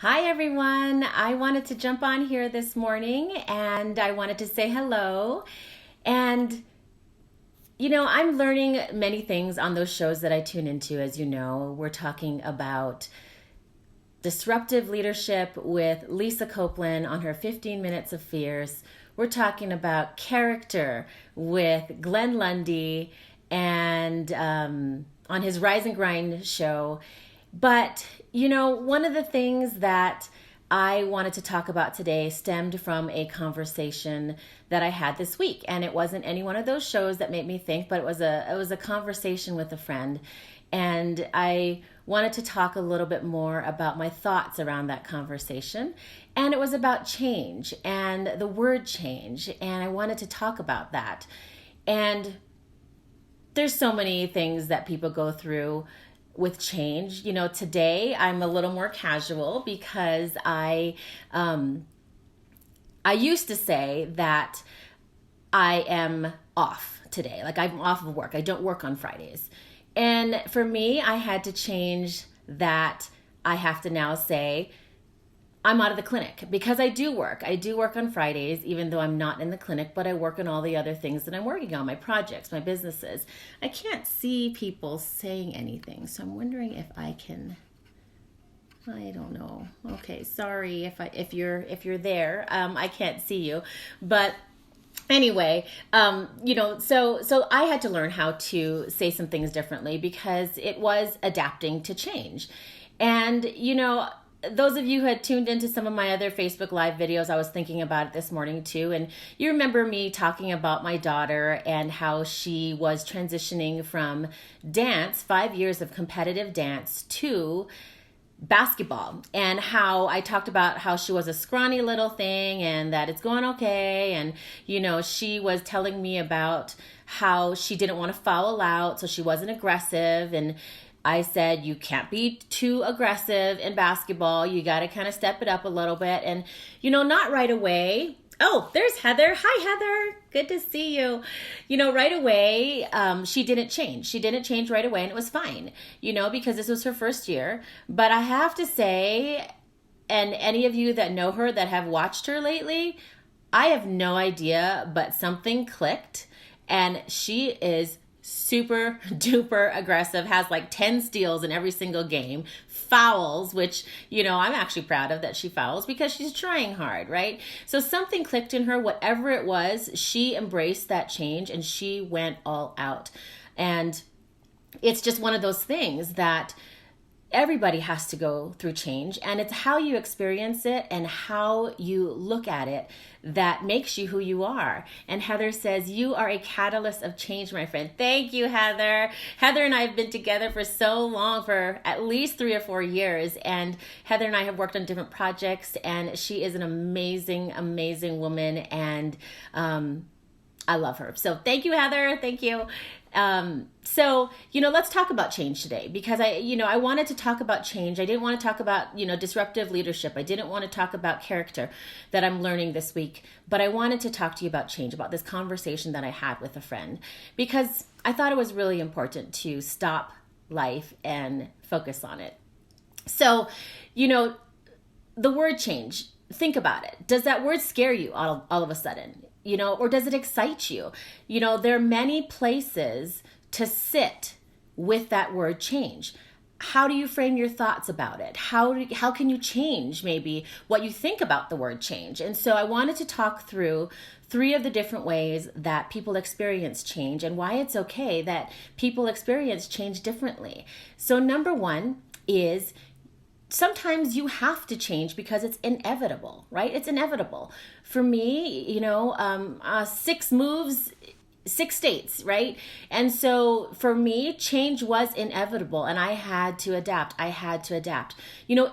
Hi everyone. I wanted to jump on here this morning and I wanted to say hello. And I'm learning many things on those shows that I tune into. As you know, we're talking about disruptive leadership with Lisa Copeland on her 15 Minutes of Fierce. We're talking about character with Glenn Lundy and on his Rise and Grind show. But, one of the things that I wanted to talk about today stemmed from a conversation that I had this week. And it wasn't any one of those shows that made me think, but it was a conversation with a friend. And I wanted to talk a little bit more about my thoughts around that conversation. And it was about change and the word change. And I wanted to talk about that. And there's so many things that people go through with change. Today I'm a little more casual because I used to say that I am off today. Like, I'm off of work. I don't work on Fridays. And for me, I had to change that. I have to now say I'm out of the clinic because I do work. I do work on Fridays, even though I'm not in the clinic, but I work on all the other things that I'm working on, my projects, my businesses. I can't see people saying anything, so I'm wondering if I can. I don't know. Okay, sorry if you're there. I can't see you, but anyway, so I had to learn how to say some things differently because it was adapting to change. And, those of you who had tuned into some of my other Facebook Live videos, I was thinking about it this morning too. And you remember me talking about my daughter and how she was transitioning from dance, 5 years of competitive dance, to basketball, and how I talked about how she was a scrawny little thing and that it's going okay. And, she was telling me about how she didn't want to foul out, so she wasn't aggressive. And I said, you can't be too aggressive in basketball. You got to kind of step it up a little bit. And, not right away. Oh, there's Heather. Hi, Heather. Good to see you. Right away, she didn't change. She didn't change right away, and it was fine, because this was her first year. But I have to say, and any of you that know her, that have watched her lately, I have no idea, but something clicked, and she is super duper aggressive, has like 10 steals in every single game, fouls, which, I'm actually proud of that she fouls because she's trying hard, right? So something clicked in her, whatever it was, she embraced that change and she went all out. And it's just one of those things that everybody has to go through change, and it's how you experience it and how you look at it that makes you who you are. And Heather says, you are a catalyst of change, my friend. Thank you, Heather. Heather and I have been together for so long, for at least 3 or 4 years, and Heather and I have worked on different projects, and she is an amazing, amazing woman, and I love her. So thank you, Heather. Thank you. So, let's talk about change today, because I wanted to talk about change. I didn't want to talk about, disruptive leadership. I didn't want to talk about character that I'm learning this week, but I wanted to talk to you about change, about this conversation that I had with a friend, because I thought it was really important to stop life and focus on it. So, the word change, think about it. Does that word scare you all of a sudden? Or does it excite you? There are many places to sit with that word change. How do you frame your thoughts about it? How can you change maybe what you think about the word change? And so I wanted to talk through 3 of the different ways that people experience change and why it's okay that people experience change differently. So number 1 is, sometimes you have to change because it's inevitable, right? It's inevitable. For me, 6 moves, 6 states, right? And so for me, change was inevitable and I had to adapt.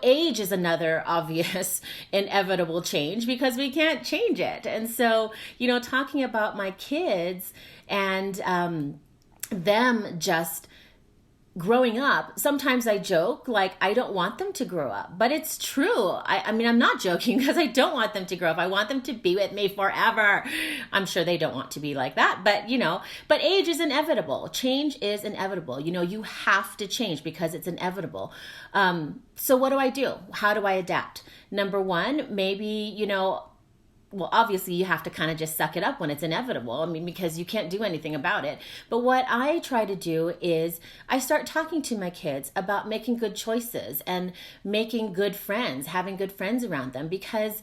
Age is another obvious inevitable change because we can't change it. And so, talking about my kids and them just growing up, sometimes I joke, like, I don't want them to grow up, but it's true. I mean, I'm not joking, because I don't want them to grow up. I want them to be with me forever. I'm sure they don't want to be like that, but but age is inevitable. Change is inevitable. You have to change because it's inevitable. So what do I do? How do I adapt? Number one, maybe, well, obviously you have to kind of just suck it up when it's inevitable. I mean, because you can't do anything about it. But what I try to do is I start talking to my kids about making good choices and making good friends, having good friends around them. Because,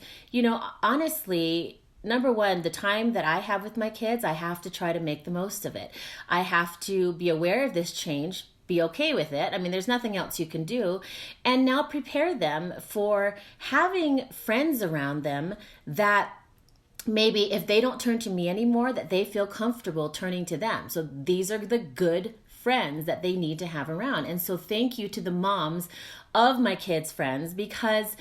honestly, number one, the time that I have with my kids, I have to try to make the most of it. I have to be aware of this change, be okay with it. I mean, there's nothing else you can do. And now prepare them for having friends around them that maybe if they don't turn to me anymore, that they feel comfortable turning to them. So these are the good friends that they need to have around. And so thank you to the moms of my kids' friends, because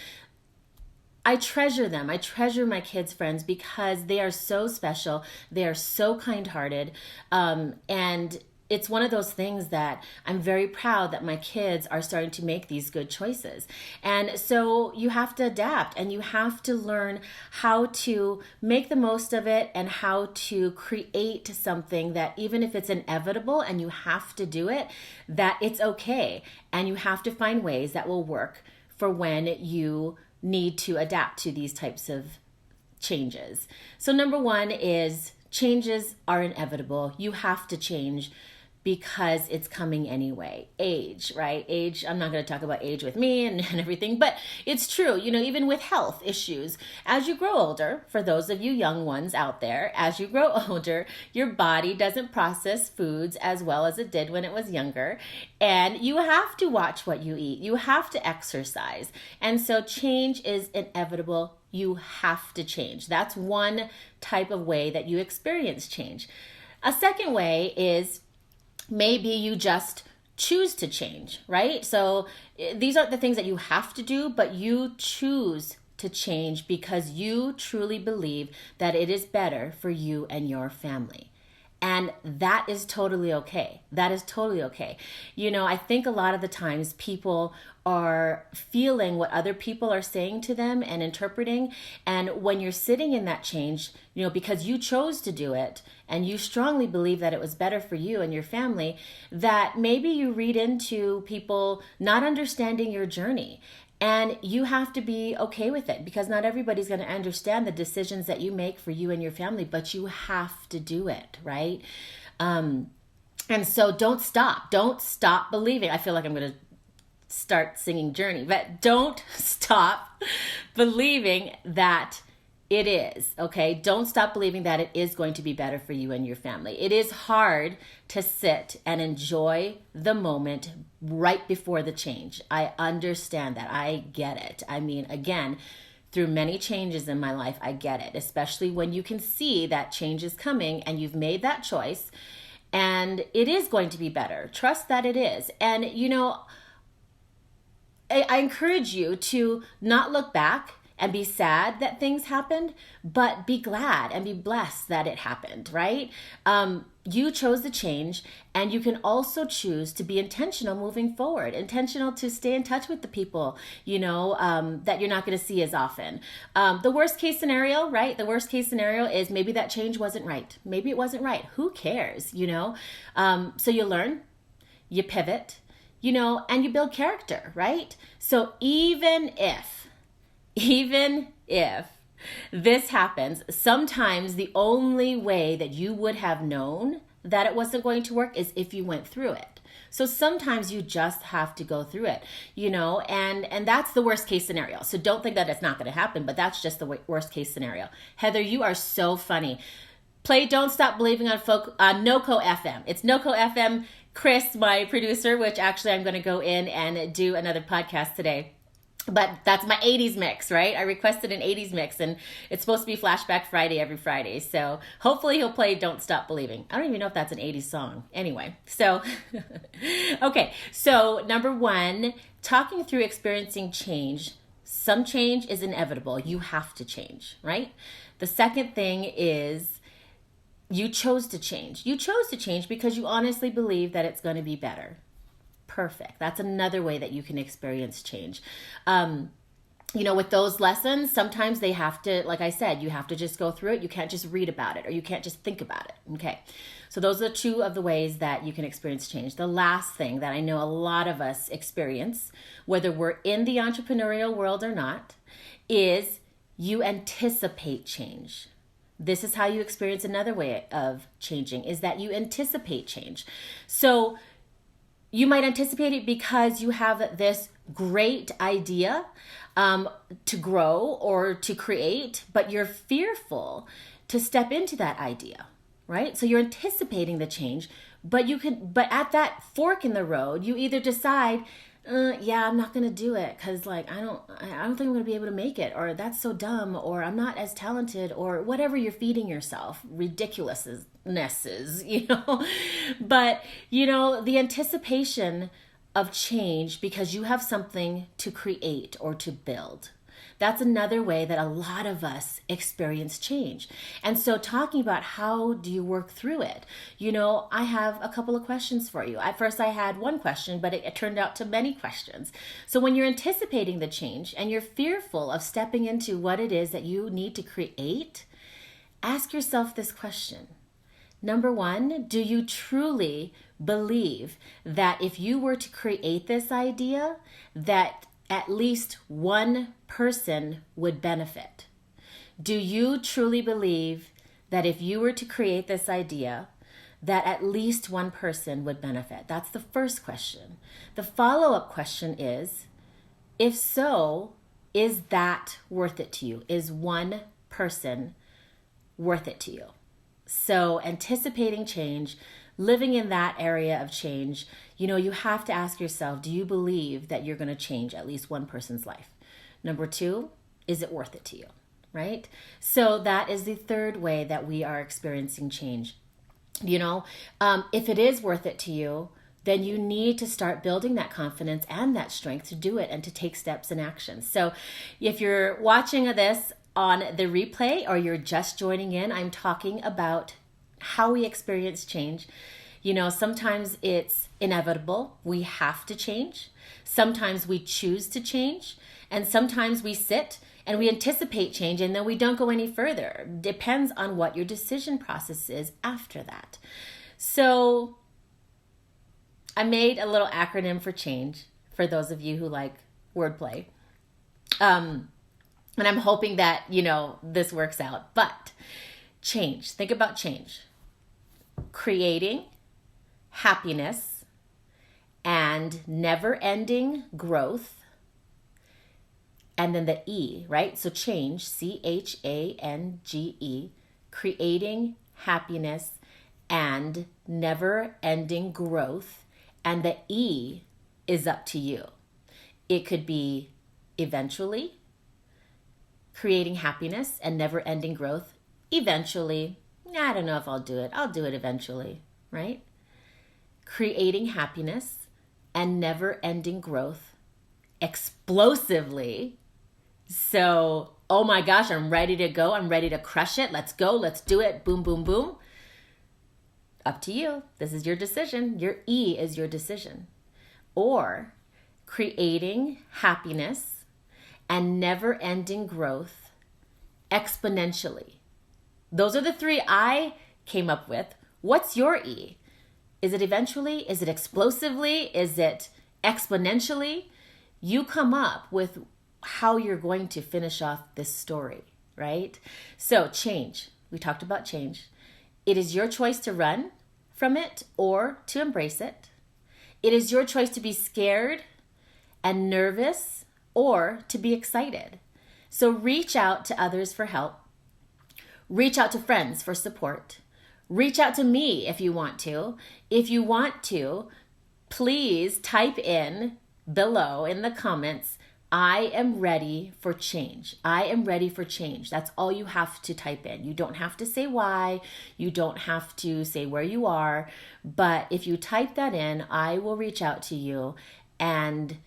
I treasure them. I treasure my kids' friends because they are so special. They are so kind-hearted. And it's one of those things that I'm very proud that my kids are starting to make these good choices. And so you have to adapt, and you have to learn how to make the most of it and how to create something that, even if it's inevitable and you have to do it, that it's okay. And you have to find ways that will work for when you need to adapt to these types of changes. So number one is changes are inevitable. You have to change because it's coming anyway. Age, right? Age, I'm not going to talk about age with me and everything, but it's true, even with health issues, as you grow older, for those of you young ones out there, as you grow older, your body doesn't process foods as well as it did when it was younger, and you have to watch what you eat. You have to exercise. And so change is inevitable. You have to change. That's one type of way that you experience change. A second way is maybe you just choose to change, right? So these aren't the things that you have to do, but you choose to change because you truly believe that it is better for you and your family. And that is totally okay. That is totally okay. I think a lot of the times people are feeling what other people are saying to them and interpreting. And when you're sitting in that change, because you chose to do it and you strongly believe that it was better for you and your family, that maybe you read into people not understanding your journey. And you have to be okay with it, because not everybody's going to understand the decisions that you make for you and your family, but you have to do it, right? And so don't stop believing. I feel like I'm going to start singing Journey, but don't stop believing that it is, okay? Don't stop believing that it is going to be better for you and your family. It is hard to sit and enjoy the moment right before the change. I understand that. I get it. I mean, again, through many changes in my life, I get it, especially when you can see that change is coming and you've made that choice and it is going to be better. Trust that it is. And, I encourage you to not look back and be sad that things happened, but be glad and be blessed that it happened, right? You chose the change, and you can also choose to be intentional moving forward, intentional to stay in touch with the people, that you're not going to see as often. The worst case scenario, right? The worst case scenario is maybe that change wasn't right. Maybe it wasn't right. Who cares, So you learn, you pivot, and you build character, right? So even if this happens, sometimes the only way that you would have known that it wasn't going to work is if you went through it. So sometimes you just have to go through it, and that's the worst case scenario. So don't think that it's not going to happen, but that's just the worst case scenario. Heather, you are so funny. Play Don't Stop Believing on NoCo FM. It's NoCo FM. Chris, my producer, which actually I'm going to go in and do another podcast today. But that's my 80s mix, right? I requested an 80s mix, and it's supposed to be Flashback Friday every Friday. So hopefully he'll play Don't Stop Believing. I don't even know if that's an 80s song. Anyway, so, okay. So number one, talking through experiencing change. Some change is inevitable. You have to change, right? The second thing is you chose to change. You chose to change because you honestly believe that it's going to be better. perfect. That's another way that you can experience change. With those lessons, sometimes they have to, like I said, you have to just go through it. You can't just read about it, or you can't just think about it. Okay. So those are two of the ways that you can experience change. The last thing that I know a lot of us experience, whether we're in the entrepreneurial world or not, is you anticipate change. This is how you experience another way of changing, is that you anticipate change. So you might anticipate it because you have this great idea to grow or to create, but you're fearful to step into that idea, right? So you're anticipating the change, but at that fork in the road, you either decide, I'm not going to do it because I don't think I'm going to be able to make it, or that's so dumb, or I'm not as talented, or whatever you're feeding yourself, ridiculousnesses, but the anticipation of change because you have something to create or to build. That's another way that a lot of us experience change. And so talking about how do you work through it, I have a couple of questions for you. At first I had one question, but it turned out to many questions. So when you're anticipating the change and you're fearful of stepping into what it is that you need to create, ask yourself this question. Number one, do you truly believe that if you were to create this idea, that at least one person would benefit? Do you truly believe that if you were to create this idea, that at least one person would benefit? That's the first question. The follow-up question is, if so, is that worth it to you? Is one person worth it to you? So anticipating change, living in that area of change, you have to ask yourself, do you believe that you're going to change at least one person's life? Number two, is it worth it to you, right? So that is the third way that we are experiencing change. If it is worth it to you, then you need to start building that confidence and that strength to do it and to take steps and actions. So if you're watching this on the replay or you're just joining in, I'm talking about how we experience change. Sometimes it's inevitable. We have to change. Sometimes we choose to change. And sometimes we sit and we anticipate change and then we don't go any further. Depends on what your decision process is after that. So I made a little acronym for change for those of you who like wordplay. And I'm hoping that, this works out. But change, think about change. Creating happiness and never-ending growth. And then the E, right? So change, CHANGE, creating happiness and never-ending growth. And the E is up to you. It could be eventually, creating happiness and never-ending growth. Eventually, I don't know if I'll do it. I'll do it eventually, right? Creating happiness and never-ending growth explosively. So, oh my gosh, I'm ready to go. I'm ready to crush it. Let's go. Let's do it. Boom, boom, boom. Up to you. This is your decision. Your E is your decision. Or creating happiness and never-ending growth exponentially. Those are the three I came up with. What's your E? Is it eventually? Is it explosively? Is it exponentially? You come up with how you're going to finish off this story, right? So change. We talked about change. It is your choice to run from it or to embrace it. It is your choice to be scared and nervous or to be excited. So reach out to others for help. Reach out to friends for support. Reach out to me if you want to. If you want to, please type in below in the comments, I am ready for change. I am ready for change. That's all you have to type in. You don't have to say why. You don't have to say where you are. But if you type that in, I will reach out to you and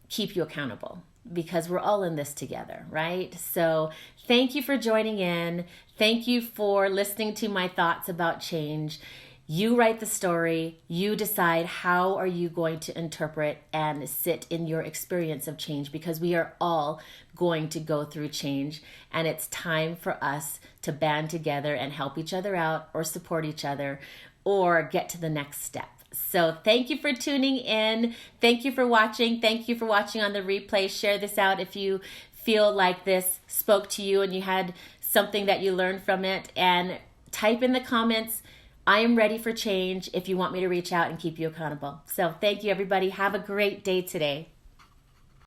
keep you accountable, because we're all in this together, right? So thank you for joining in. Thank you for listening to my thoughts about change. You write the story. You decide how are you going to interpret and sit in your experience of change, because we are all going to go through change, and it's time for us to band together and help each other out or support each other or get to the next step. So thank you for tuning in. Thank you for watching. Thank you for watching on the replay. Share this out if you feel like this spoke to you and you had something that you learned from it, and type in the comments, I am ready for change, if you want me to reach out and keep you accountable. So thank you, everybody. Have a great day today.